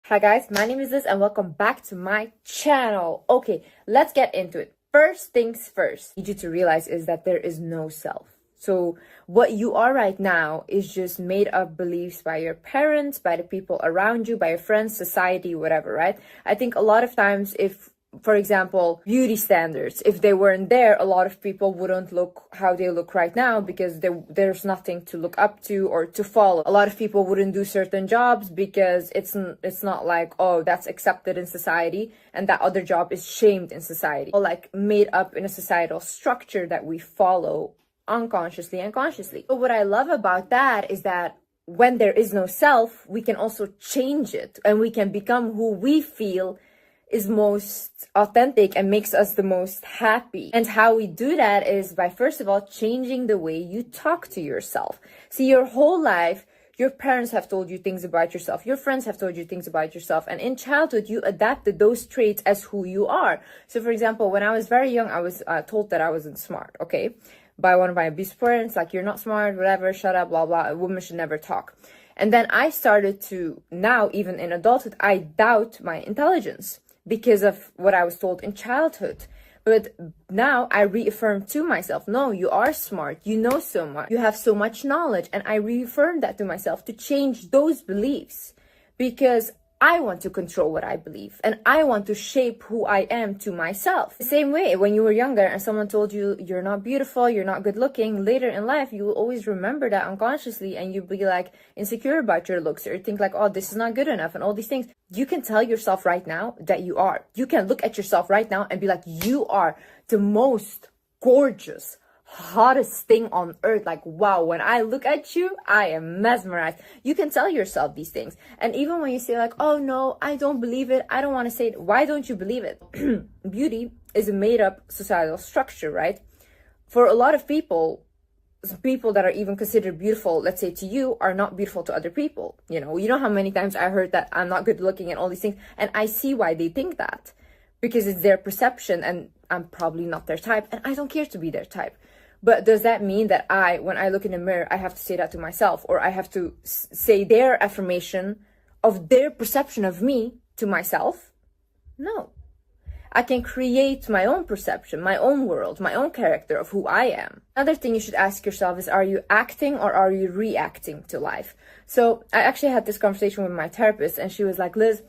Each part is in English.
Hi guys, my name is Liz and welcome back to my channel. Okay, let's get into it. First things first, I need you to realize is that there is no self. So what you are right now is just made up beliefs by your parents, by the people around you, by your friends, society, whatever, right? I think a lot of times if, for example, beauty standards, if they weren't there, a lot of people wouldn't look how they look right now because there's nothing to look up to or to follow. A lot of people wouldn't do certain jobs because it's not like, oh, that's accepted in society and that other job is shamed in society. Or like made up in a societal structure that we follow unconsciously and consciously. But what I love about that is that when there is no self, we can also change it and we can become who we feel is most authentic and makes us the most happy. And how we do that is by, first of all, changing the way you talk to yourself. See, your whole life, your parents have told you things about yourself. Your friends have told you things about yourself. And in childhood, you adapted those traits as who you are. So for example, when I was very young, I was told that I wasn't smart, okay? By one of my abusive parents, like, you're not smart, whatever, shut up, blah, blah, a woman should never talk. And then I started to, now even in adulthood, I doubt my intelligence because of what I was told in childhood. But now I reaffirm to myself, no, you are smart, you know so much, you have so much knowledge. And I reaffirm that to myself to change those beliefs because I want to control what I believe and I want to shape who I am to myself. The same way, when you were younger and someone told you you're not beautiful, you're not good looking, later in life, you will always remember that unconsciously and you'll be like insecure about your looks or think like, oh, this is not good enough and all these things. You can tell yourself right now that you are. You can look at yourself right now and be like, you are the most gorgeous, hottest thing on earth. Like, wow, when I look at you, I am mesmerized. You can tell yourself these things. And even when you say like, oh no, I don't believe it, I don't want to say it, why don't you believe it? Beauty is a made up societal structure, right? For a lot of people that are even considered beautiful, let's say to you, are not beautiful to other people. You know how many times I heard that I'm not good looking and all these things, and I see why they think that, because it's their perception and I'm probably not their type and I don't care to be their type. But does that mean that when I look in the mirror, I have to say that to myself, or I have to say their affirmation of their perception of me to myself? No. I can create my own perception, my own world, my own character of who I am. Another thing you should ask yourself is, are you acting or are you reacting to life? So I actually had this conversation with my therapist and she was like, Liz,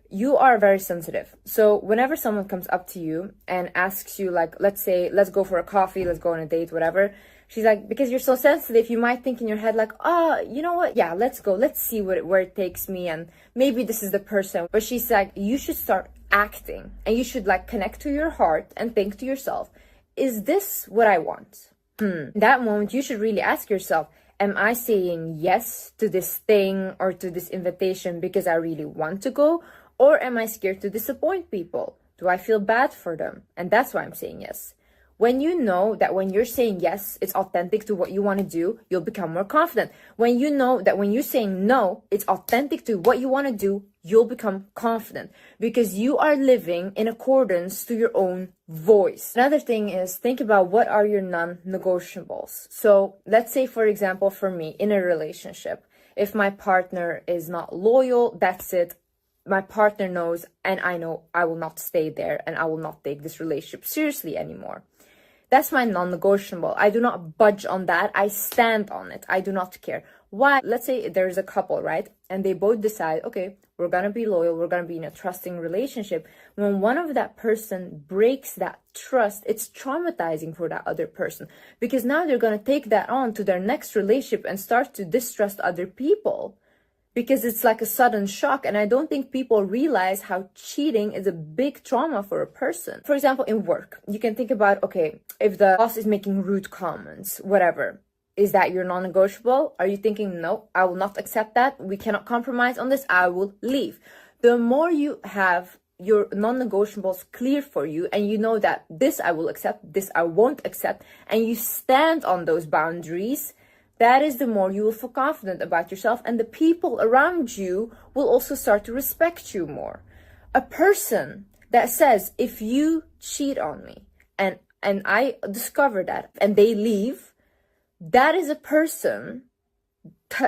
you are very sensitive. So whenever someone comes up to you and asks you, like, let's say, let's go for a coffee, let's go on a date, whatever. She's like, because you're so sensitive, you might think in your head like, oh, you know what? Yeah, let's go. Let's see where it takes me. And maybe this is the person. But she's like, you should start acting and you should like connect to your heart and think to yourself, is this what I want? In that moment, you should really ask yourself, am I saying yes to this thing or to this invitation because I really want to go? Or am I scared to disappoint people? Do I feel bad for them? And that's why I'm saying yes. When you know that when you're saying yes, it's authentic to what you want to do, you'll become more confident. When you know that when you're saying no, it's authentic to what you want to do, you'll become confident because you are living in accordance to your own voice. Another thing is, think about what are your non-negotiables. So let's say, for example, for me in a relationship, if my partner is not loyal, that's it. My partner knows and I know I will not stay there and I will not take this relationship seriously anymore. That's my non-negotiable. I do not budge on that. I stand on it. I do not care. Why? Let's say there's a couple, right? And they both decide, okay, we're going to be loyal. We're going to be in a trusting relationship. When one of that person breaks that trust, it's traumatizing for that other person because now they're going to take that on to their next relationship and start to distrust other people. Because it's like a sudden shock. And I don't think people realize how cheating is a big trauma for a person. For example, in work, you can think about, okay, if the boss is making rude comments, whatever, is that your non-negotiable? Are you thinking, no, I will not accept that. We cannot compromise on this. I will leave. The more you have your non-negotiables clear for you and you know that this I will accept, this I won't accept, and you stand on those boundaries, that is the more you will feel confident about yourself and the people around you will also start to respect you more. A person that says, if you cheat on me and I discover that and they leave, that is a person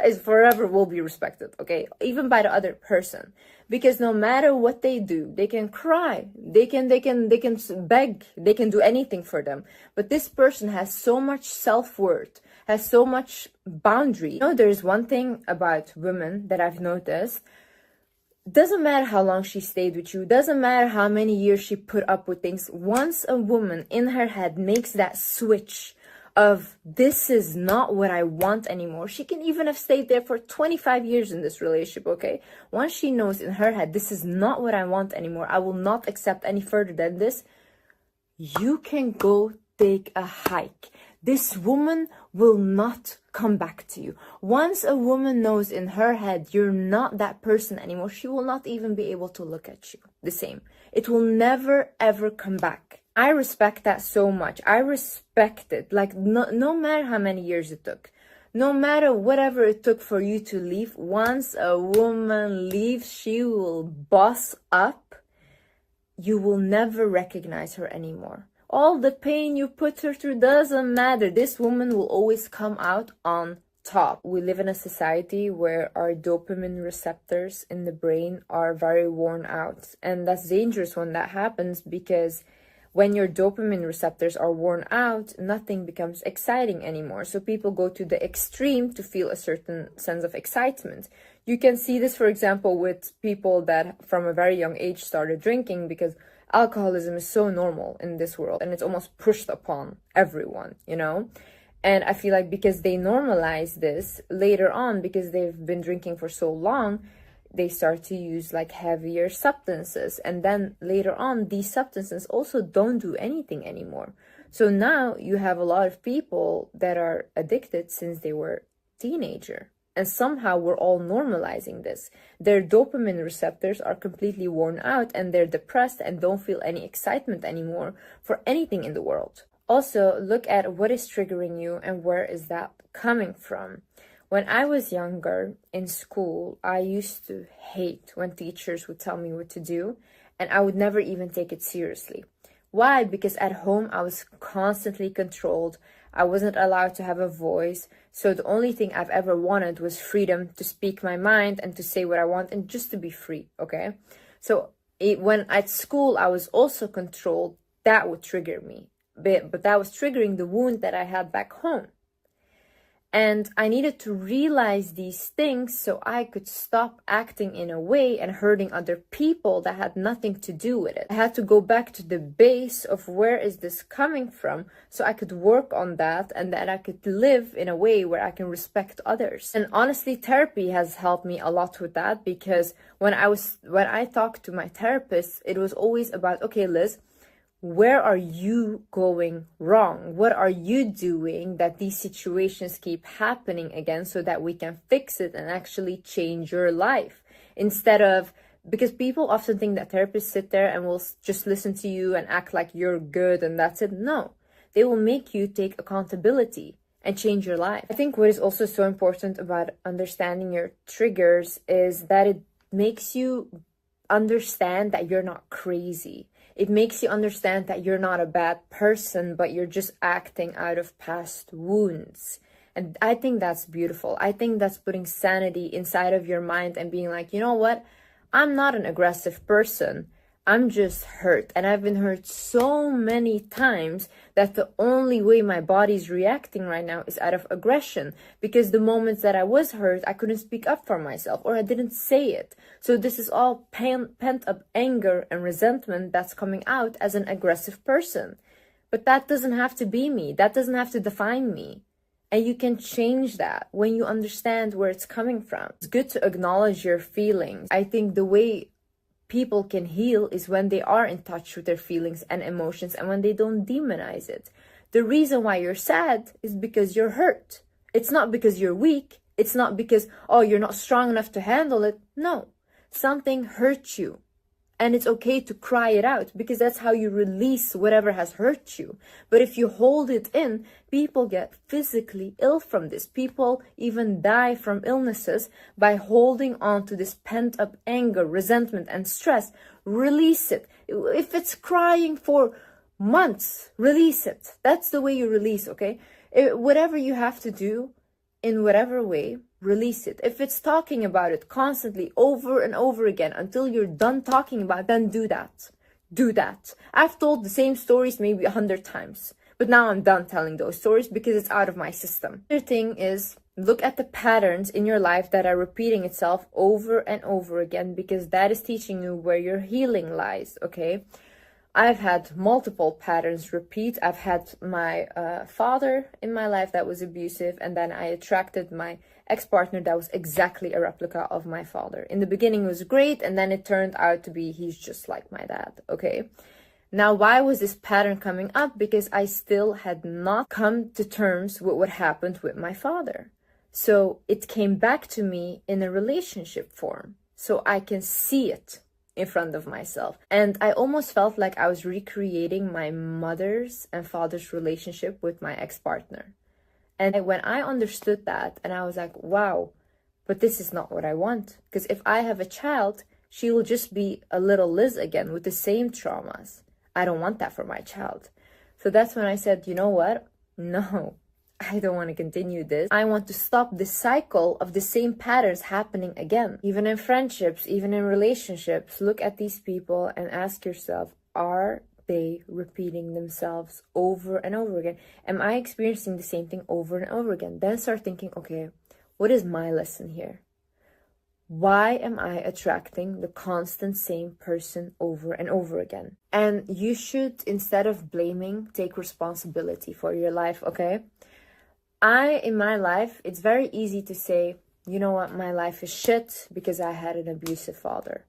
is forever will be respected, okay? Even by the other person. Because no matter what they do, they can cry, they can beg, they can do anything for them. But this person has so much self-worth, has so much boundary. You know, there's one thing about women that I've noticed. Doesn't matter how long she stayed with you, doesn't matter how many years she put up with things. Once a woman in her head makes that switch of this is not what I want anymore. She can even have stayed there for 25 years in this relationship, okay? Once she knows in her head, this is not what I want anymore, I will not accept any further than this, you can go take a hike. This woman will not come back to you. Once a woman knows in her head you're not that person anymore, she will not even be able to look at you the same. It will never ever come back. I respect that so much. I respect it. Like, no matter how many years it took, no matter whatever it took for you to leave, once a woman leaves, she will boss up. You will never recognize her anymore. All the pain you put her through doesn't matter. This woman will always come out on top. We live in a society where our dopamine receptors in the brain are very worn out. And that's dangerous when that happens, because when your dopamine receptors are worn out, nothing becomes exciting anymore. So people go to the extreme to feel a certain sense of excitement. You can see this, for example, with people that from a very young age started drinking, because alcoholism is so normal in this world and it's almost pushed upon everyone, you know? And I feel like because they normalize this later on, because they've been drinking for so long, they start to use like heavier substances. And then later on, these substances also don't do anything anymore. So now you have a lot of people that are addicted since they were teenager. And somehow we're all normalizing this. Their dopamine receptors are completely worn out and they're depressed and don't feel any excitement anymore for anything in the world. Also, look at what is triggering you and where is that coming from. When I was younger in school, I used to hate when teachers would tell me what to do, and I would never even take it seriously. Why? Because at home I was constantly controlled. I wasn't allowed to have a voice. So the only thing I've ever wanted was freedom to speak my mind and to say what I want and just to be free, okay? So when at school I was also controlled, that would trigger me. But that was triggering the wound that I had back home. And I needed to realize these things so I could stop acting in a way and hurting other people that had nothing to do with it. I had to go back to the base of where is this coming from so I could work on that and that I could live in a way where I can respect others. And honestly, therapy has helped me a lot with that, because when I talked to my therapist, it was always about, okay, Liz, where are you going wrong? What are you doing that these situations keep happening again, so that we can fix it and actually change your life? Instead of, because people often think that therapists sit there and will just listen to you and act like you're good and that's it. No, they will make you take accountability and change your life. I think what is also so important about understanding your triggers is that it makes you understand that you're not crazy. It makes you understand that you're not a bad person, but you're just acting out of past wounds. And I think that's beautiful. I think that's putting sanity inside of your mind and being like, you know what? I'm not an aggressive person. I'm just hurt. And I've been hurt so many times that the only way my body's reacting right now is out of aggression. Because the moments that I was hurt, I couldn't speak up for myself, or I didn't say it. So this is all pent up anger and resentment that's coming out as an aggressive person. But that doesn't have to be me. That doesn't have to define me. And you can change that when you understand where it's coming from. It's good to acknowledge your feelings. I think the way people can heal is when they are in touch with their feelings and emotions and when they don't demonize it. The reason why you're sad is because you're hurt. It's not because you're weak. It's not because, oh, you're not strong enough to handle it. No, something hurt you. And it's okay to cry it out, because that's how you release whatever has hurt you. But if you hold it in, people get physically ill from this. People even die from illnesses by holding on to this pent up anger, resentment, and stress. Release it. If it's crying for months, release it. That's the way you release, okay? Whatever you have to do, in whatever way, release it. If it's talking about it constantly over and over again until you're done talking about it, then do that. Do that. I've told the same stories maybe 100 times, but now I'm done telling those stories because it's out of my system. The other thing is, look at the patterns in your life that are repeating itself over and over again, because that is teaching you where your healing lies, okay? I've had multiple patterns repeat. I've had my father in my life that was abusive, and then I attracted my ex-partner that was exactly a replica of my father. In the beginning it was great, and then it turned out to be he's just like my dad, okay? Now, why was this pattern coming up? Because I still had not come to terms with what happened with my father. So it came back to me in a relationship form, so I can see it in front of myself. And I almost felt like I was recreating my mother's and father's relationship with my ex-partner. And when I understood that, and I was like, wow, but this is not what I want. Because if I have a child, she will just be a little Liz again with the same traumas. I don't want that for my child. So that's when I said, you know what? No, I don't want to continue this. I want to stop the cycle of the same patterns happening again. Even in friendships, even in relationships, look at these people and ask yourself, are they repeating themselves over and over again? Am I experiencing the same thing over and over again? Then start thinking, okay, what is my lesson here? Why am I attracting the constant same person over and over again? And you should, instead of blaming, take responsibility for your life, okay? In my life, it's very easy to say, you know what, my life is shit because I had an abusive father.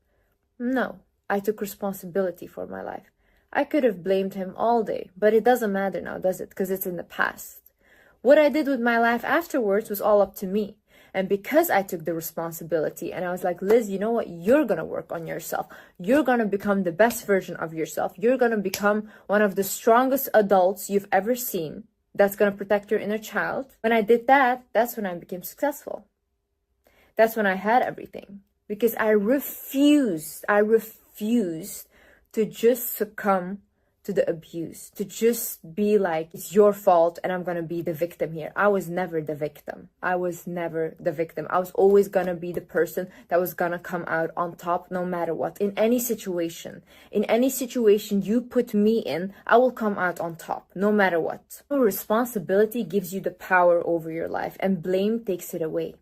No, I took responsibility for my life. I could have blamed him all day, but it doesn't matter now, does it? Because it's in the past. What I did with my life afterwards was all up to me. And because I took the responsibility and I was like, Liz, you know what? You're going to work on yourself. You're going to become the best version of yourself. You're going to become one of the strongest adults you've ever seen. That's going to protect your inner child. When I did that, that's when I became successful. That's when I had everything. Because I refused to just succumb to the abuse, to just be like, it's your fault and I'm going to be the victim here. I was never the victim. I was always going to be the person that was going to come out on top no matter what. In any situation you put me in, I will come out on top no matter what. Responsibility gives you the power over your life, and blame takes it away.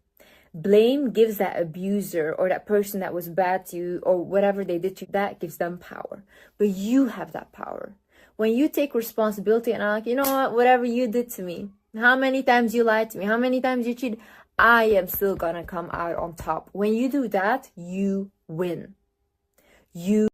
Blame gives that abuser or that person that was bad to you or whatever they did to you, that gives them power. But you have that power. When you take responsibility and I'm like, you know what, whatever you did to me, how many times you lied to me, how many times you cheated, I am still gonna come out on top. When you do that, you win. You